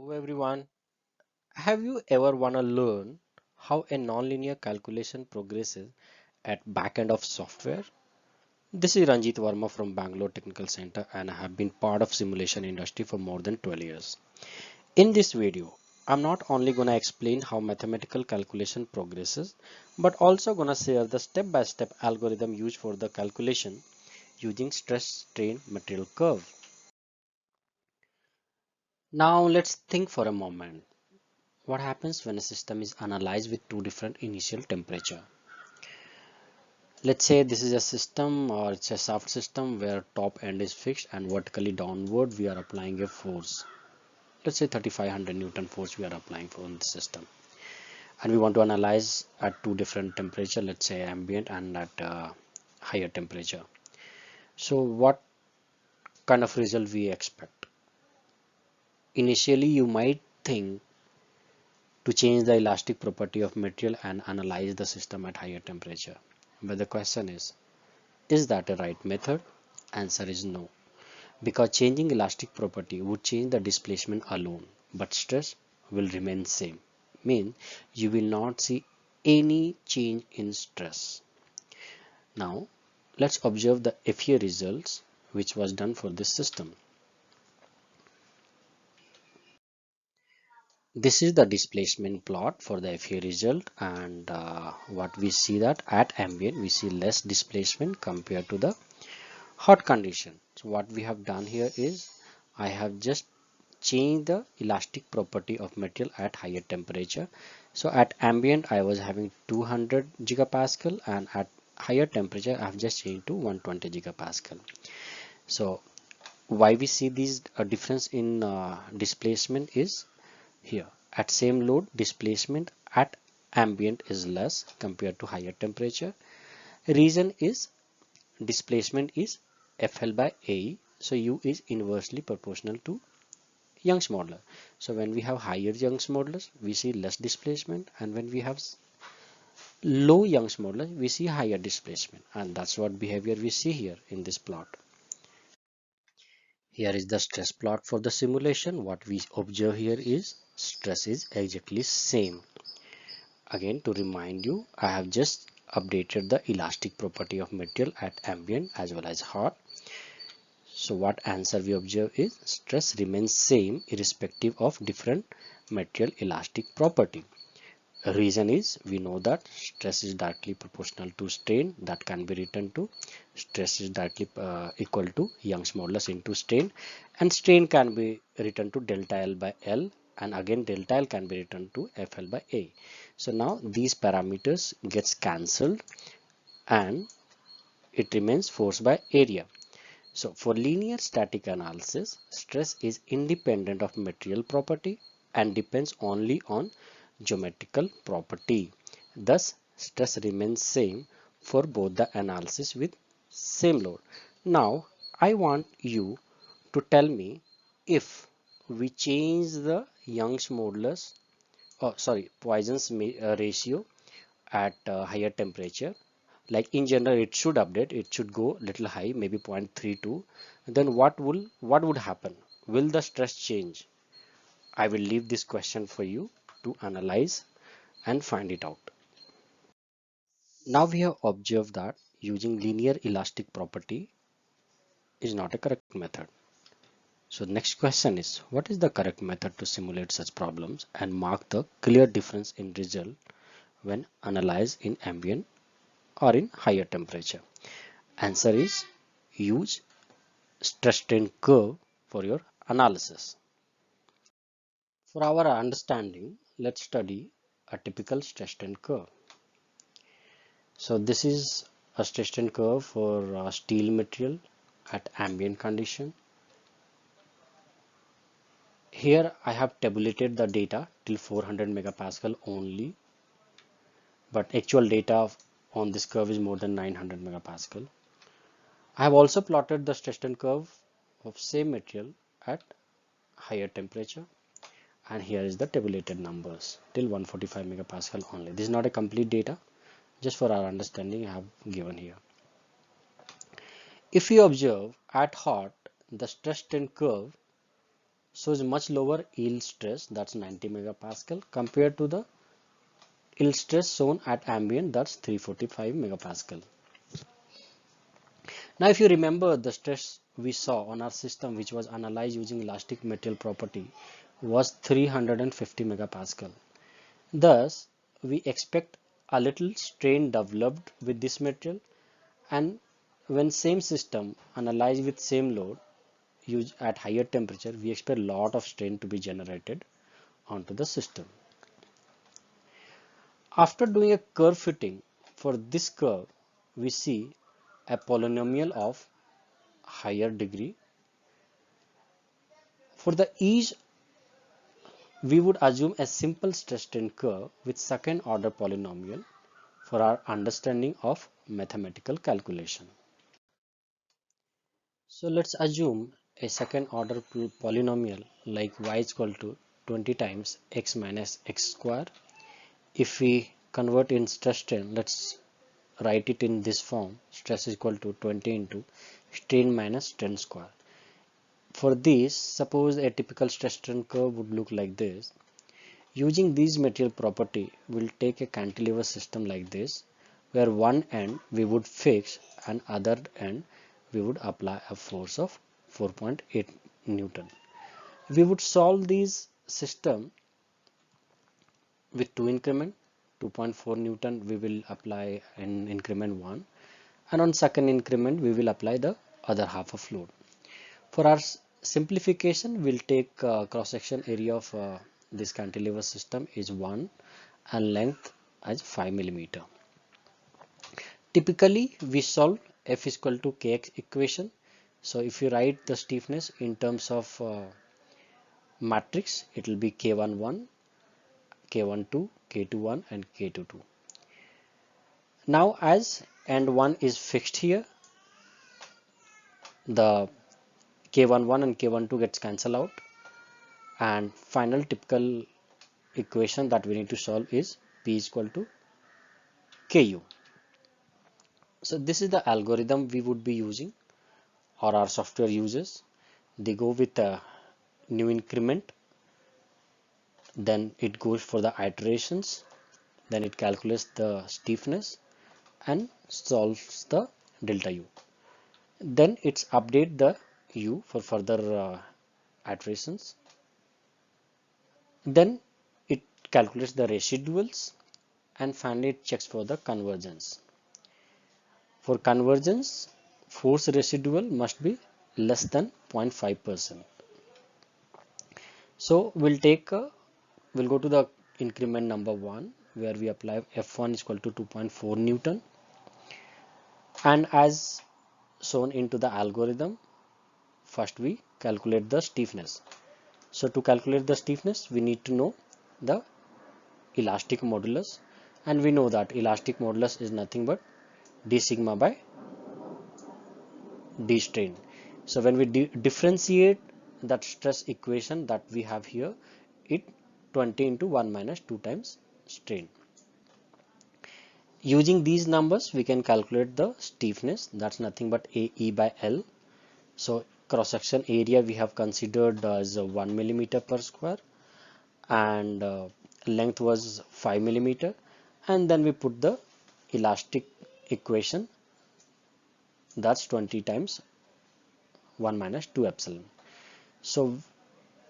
Hello everyone. Have you ever wanna learn how a nonlinear calculation progresses at back end of software? This is Ranjit Verma from Bangalore Technical Center and I have been part of simulation industry for more than 12 years. In this video, I'm not only gonna explain how mathematical calculation progresses, but also gonna share the step-by-step algorithm used for the calculation using stress strain material curve. Now let's think for a moment. What happens when a system is analyzed with two different initial temperature? Let's say this is a system or it's a soft system where top end is fixed and vertically downward we are applying a force. Let's say 3500 Newton force we are applying on the system. And we want to analyze at two different temperature, let's say ambient and at higher temperature. So what kind of result we expect? Initially you might think to change the elastic property of material and analyze the system at higher temperature. But the question is that a right method? Answer is no, because changing elastic property would change the displacement alone, but stress will remain same. Mean you will not see any change in stress. Now let's observe the FEA results which was done for this system. This is the displacement plot for the FEA result, and what we see that at ambient we see less displacement compared to the hot condition. So what we have done here is I have just changed the elastic property of material at higher temperature. So at ambient I was having 200 gigapascal and at higher temperature I have just changed to 120 gigapascal. So why we see this difference in displacement is here at same load displacement at ambient is less compared to higher temperature. Reason is displacement is FL by A, so U is inversely proportional to Young's modulus. So when we have higher Young's modulus, we see less displacement, and when we have low Young's modulus, we see higher displacement, and that's what behavior we see here in this plot. Here is the stress plot for the simulation. What we observe here is stress is exactly same. Again, to remind you, I have just updated the elastic property of material at ambient as well as hot. So what answer we observe is stress remains same irrespective of different material elastic property. Reason is we know that stress is directly proportional to strain, that can be written to stress is directly equal to Young's modulus into strain, and strain can be written to delta L by L, and again delta L can be written to FL by A. So now these parameters gets cancelled and it remains force by area. So for linear static analysis, stress is independent of material property and depends only on geometrical property. Thus, stress remains same for both the analysis with same load. Now, I want you to tell me if we change the Young's modulus, Poisson's ratio at higher temperature, like in general it should update, it should go little high, maybe 0.32, then what would happen? Will the stress change? I will leave this question for you to analyze and find it out. Now we have observed that using linear elastic property is not a correct method. So next question is, what is the correct method to simulate such problems and mark the clear difference in result when analyzed in ambient or in higher temperature? Answer is use stress strain curve for your analysis. For our understanding, let's study a typical stress strain curve. So this is a stress strain curve for steel material at ambient condition. Here I have tabulated the data till 400 megapascal only, but actual data on this curve is more than 900 megapascal. I have also plotted the stress strain curve of same material at higher temperature, and here is the tabulated numbers till 145 megapascal only. This is not a complete data, just for our understanding I have given here. If you observe at hot, the stress strain curve shows much lower yield stress, that's 90 megapascal, compared to the yield stress shown at ambient, that's 345 megapascal. Now if you remember, the stress we saw on our system, which was analyzed using elastic material property, was 350 megapascal. Thus we expect a little strain developed with this material, and when same system analyzed with same load used at higher temperature, we expect a lot of strain to be generated onto the system. After doing a curve fitting for this curve, we see a polynomial of higher degree. For the ease, we would assume a simple stress strain curve with second order polynomial for our understanding of mathematical calculation. So let's assume a second order polynomial like y is equal to 20 times x minus x square. If we convert in stress strain, let's write it in this form: stress is equal to 20 into strain minus strain square. For this, suppose a typical stress strain curve would look like this. Using these material property, we'll take a cantilever system like this, where one end we would fix and other end we would apply a force of 4.8 Newton. We would solve this system with two increment. 2.4 Newton we will apply in increment 1, and on second increment we will apply the other half of load. For our simplification, we'll take cross-section area of this cantilever system is 1 and length as 5 millimeter. Typically, we solve F is equal to Kx equation. So if you write the stiffness in terms of matrix, it will be K11, K12, K21 and K22. Now as end 1 is fixed here, the K11 and K12 gets cancelled out, and final typical equation that we need to solve is P is equal to Ku. So this is the algorithm we would be using, or our software uses. They go with a new increment, then it goes for the iterations, then it calculates the stiffness and solves the delta U. Then it's update the U for further iterations. Then it calculates the residuals, and finally it checks for the convergence. For convergence, force residual must be less than 0.5%. So we'll go to the increment number 1, where we apply F1 is equal to 2.4 Newton, and as shown into the algorithm, first we calculate the stiffness. So to calculate the stiffness, we need to know the elastic modulus, and we know that elastic modulus is nothing but d sigma by d strain. So when we differentiate that stress equation that we have here, it 20 into 1 minus 2 times strain. Using these numbers, we can calculate the stiffness, that's nothing but AE by L. So cross section area we have considered as 1 millimeter per square, and length was 5 millimeter, and then we put the elastic equation, that's 20 times 1 minus 2 epsilon. So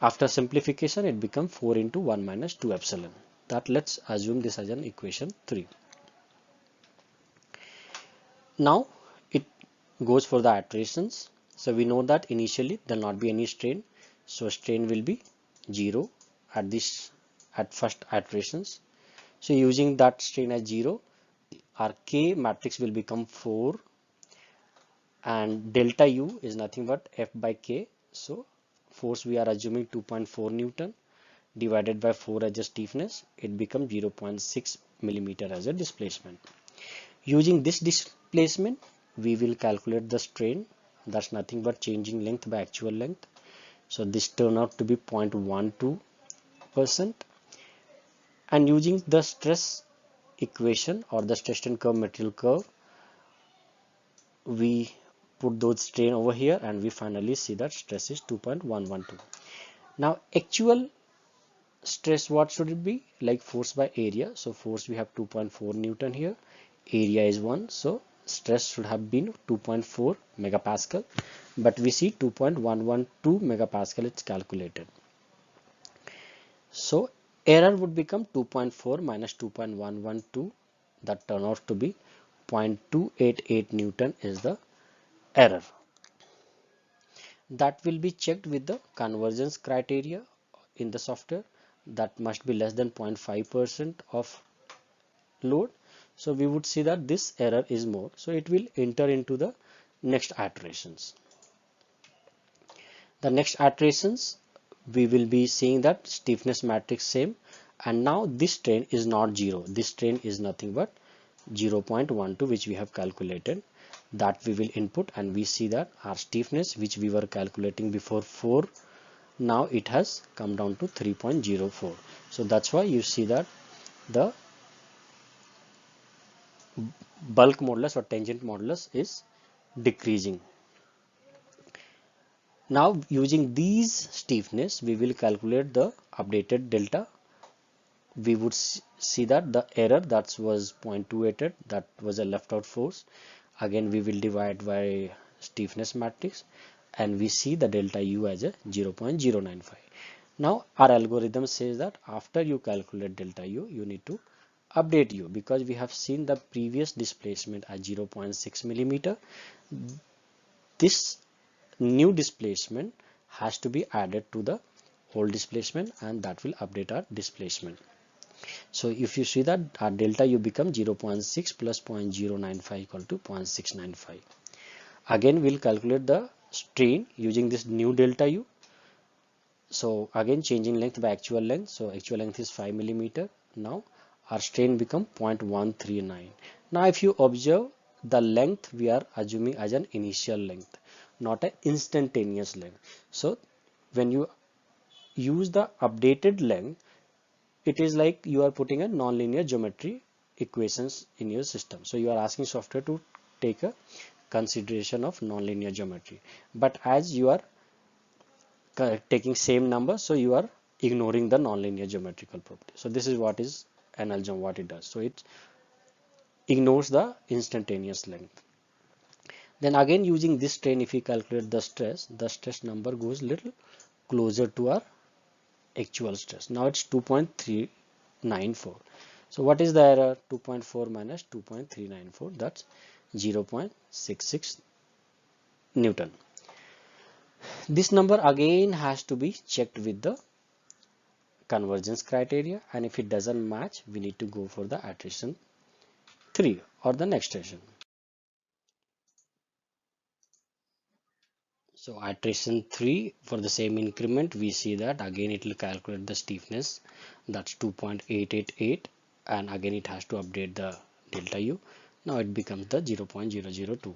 after simplification, it becomes 4 into 1 minus 2 epsilon. That let's assume this as an equation 3. Now it goes for the iterations. So we know that initially there will not be any strain, so strain will be 0 at first iterations. So using that strain as 0, our K matrix will become 4, and delta U is nothing but F by K. So force we are assuming 2.4 Newton divided by 4 as a stiffness, it becomes 0.6 millimeter as a displacement. Using this displacement, we will calculate the strain, that's nothing but changing length by actual length. So this turned out to be 0.12%, and using the stress equation or the stress strain curve material curve, we put those strain over here, and we finally see that stress is 2.112. Now actual stress, what should it be? Like force by area. So force we have 2.4 Newton here, area is 1, so stress should have been 2.4 megapascal, but we see 2.112 megapascal it's calculated. So error would become 2.4 minus 2.112, that turn out to be 0.288 Newton is the error. That will be checked with the convergence criteria in the software, that must be less than 0.5% of load. So we would see that this error is more, so it will enter into the next iterations. The next iterations we will be seeing that stiffness matrix same, and now this strain is not 0, this strain is nothing but 0.12 which we have calculated, that we will input, and we see that our stiffness which we were calculating before 4, now it has come down to 3.04. so that's why you see that the bulk modulus or tangent modulus is decreasing. Now using these stiffness we will calculate the updated delta. We would see that the error that was 0.288, that was a left out force. Again we will divide by stiffness matrix, and we see the delta U as a 0.095. Now our algorithm says that after you calculate delta U, you need to update U, because we have seen the previous displacement at 0.6 millimeter. This new displacement has to be added to the old displacement, and that will update our displacement. So if you see that our delta U become 0.6 plus 0.095 equal to 0.695. Again we'll calculate the strain using this new delta U. So again changing length by actual length. So actual length is 5 millimeter. Now our strain become 0.139. Now if you observe the length, we are assuming as an initial length, not an instantaneous length. So when you use the updated length, it is like you are putting a nonlinear geometry equations in your system. So you are asking software to take a consideration of nonlinear geometry, but as you are taking same number, so you are ignoring the nonlinear geometrical property. So this is what is NLGEOM, what it does. So it ignores the instantaneous length. Then again using this strain, if we calculate the stress number goes little closer to our actual stress. Now it's 2.394. So what is the error? 2.4 minus 2.394, that's 0.66 Newton. This number again has to be checked with the convergence criteria, and if it doesn't match, we need to go for the iteration 3 or the next iteration. So iteration 3, for the same increment, we see that again it will calculate the stiffness, that's 2.888, and again it has to update the delta U. Now it becomes the 0.002.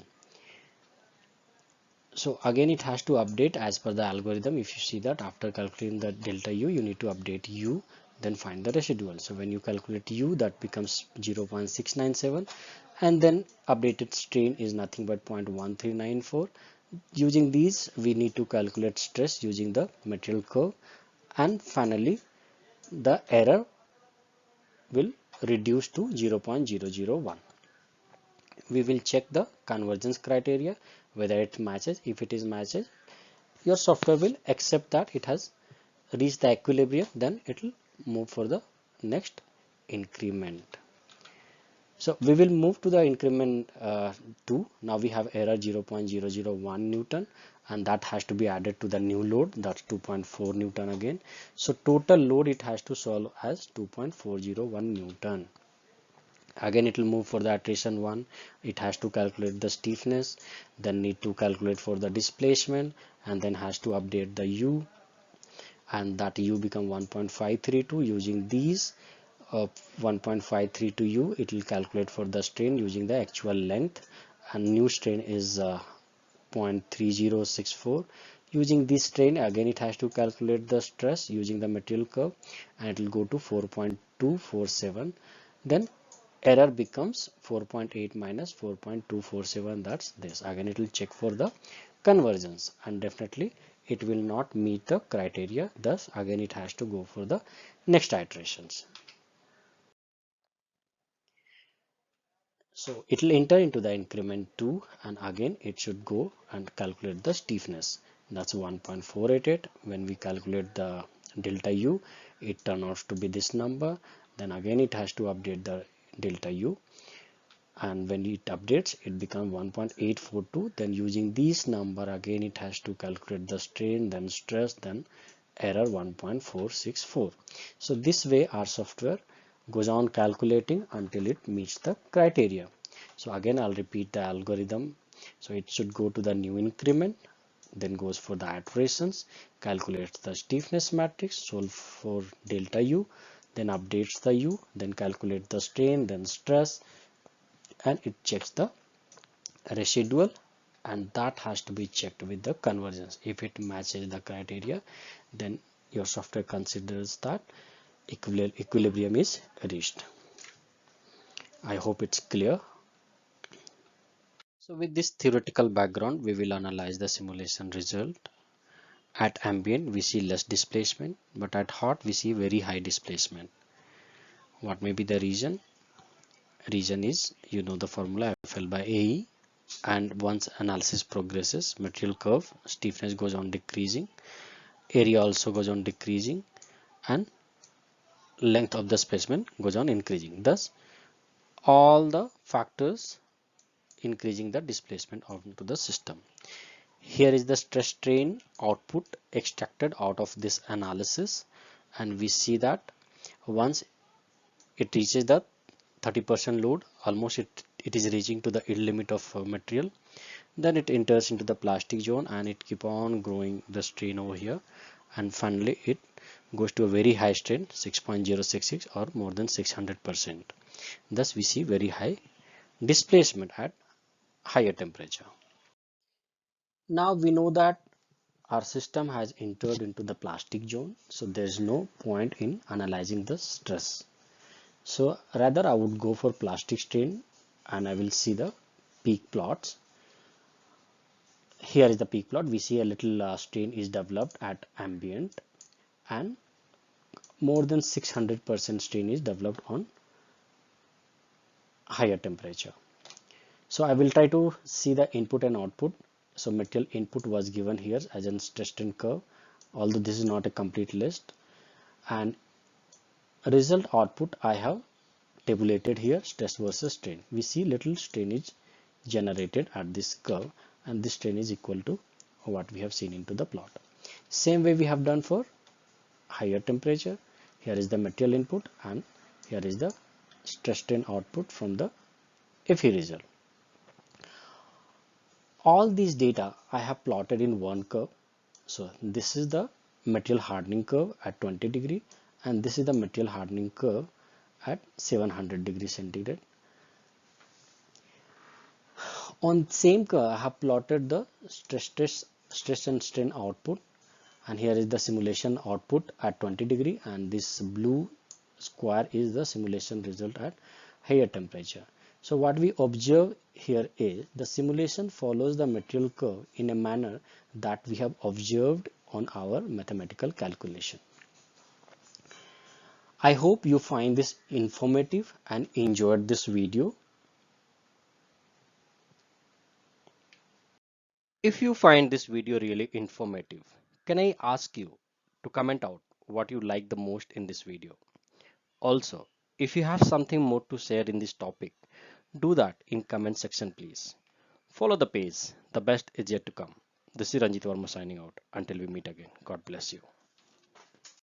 So again it has to update as per the algorithm. If you see that after calculating the delta U, you need to update U, then find the residual. So when you calculate U, that becomes 0.697, and then updated strain is nothing but 0.1394. Using these, we need to calculate stress using the material curve, and finally the error will reduce to 0.001. We will check the convergence criteria whether it matches. If it is matches, your software will accept that it has reached the equilibrium, then it will move for the next increment. So we will move to the increment 2. Now we have error 0.001 Newton, and that has to be added to the new load, that's 2.4 Newton again. So total load it has to solve as 2.401 Newton. Again it will move for the iteration 1. It has to calculate the stiffness, then need to calculate for the displacement, and then has to update the U, and that U become 1.532. Using these 1.532 U, it will calculate for the strain using the actual length, and new strain is 0.3064. Using this strain, again it has to calculate the stress using the material curve, and it will go to 4.247. Then error becomes 4.8 minus 4.247, that's this. Again it will check for the convergence, and definitely it will not meet the criteria, thus again it has to go for the next iterations. So it will enter into the increment 2 and again it should go and calculate the stiffness. That's 1.488. When we calculate the delta U, it turns out to be this number. Then again it has to update the delta U, and when it updates it becomes 1.842. Then using this number again it has to calculate the strain, then stress, then error 1.464. So this way our software goes on calculating until it meets the criteria. So again I'll repeat the algorithm. So it should go to the new increment, then goes for the iterations, calculates the stiffness matrix, solve for delta U, then updates the U, then calculate the strain, then stress, and it checks the residual, and that has to be checked with the convergence. If it matches the criteria, then your software considers that equilibrium is reached. I hope it's clear. So with this theoretical background, we will analyze the simulation result. At ambient, we see less displacement, but at hot, we see very high displacement. What may be the reason? Reason is, you know the formula FL by AE, and once analysis progresses, material curve stiffness goes on decreasing, area also goes on decreasing, and length of the specimen goes on increasing. Thus, all the factors increasing the displacement onto the system. Here is the stress strain output extracted out of this analysis, and we see that once it reaches the 30% load, almost it is reaching to the yield limit of material, then it enters into the plastic zone and it keep on growing the strain over here, and finally it goes to a very high strain 6.066 or more than 600%. Thus we see very high displacement at higher temperature. Now we know that our system has entered into the plastic zone, so there is no point in analyzing the stress. So rather I would go for plastic strain and I will see the peak plots. Here is the peak plot. We see a little strain is developed at ambient, and more than 600% strain is developed on higher temperature. So I will try to see the input and output. So material input was given here as a stress strain curve, although this is not a complete list, and result output I have tabulated here, stress versus strain. We see little strain is generated at this curve, and this strain is equal to what we have seen into the plot. Same way we have done for higher temperature. Here is the material input and here is the stress strain output from the FE result. All these data I have plotted in one curve. So this is the material hardening curve at 20 degree, and this is the material hardening curve at 700 degrees centigrade. On same curve I have plotted the stress and strain output, and here is the simulation output at 20 degree, and this blue square is the simulation result at higher temperature. So what we observe here is the simulation follows the material curve in a manner that we have observed on our mathematical calculation. I hope you find this informative and enjoyed this video. If you find this video really informative, can I ask you to comment out what you like the most in this video? Also, if you have something more to share in this topic, do that in comment section please. Follow the page. The best is yet to come. This is Ranjit Verma signing out. Until we meet again. God bless you.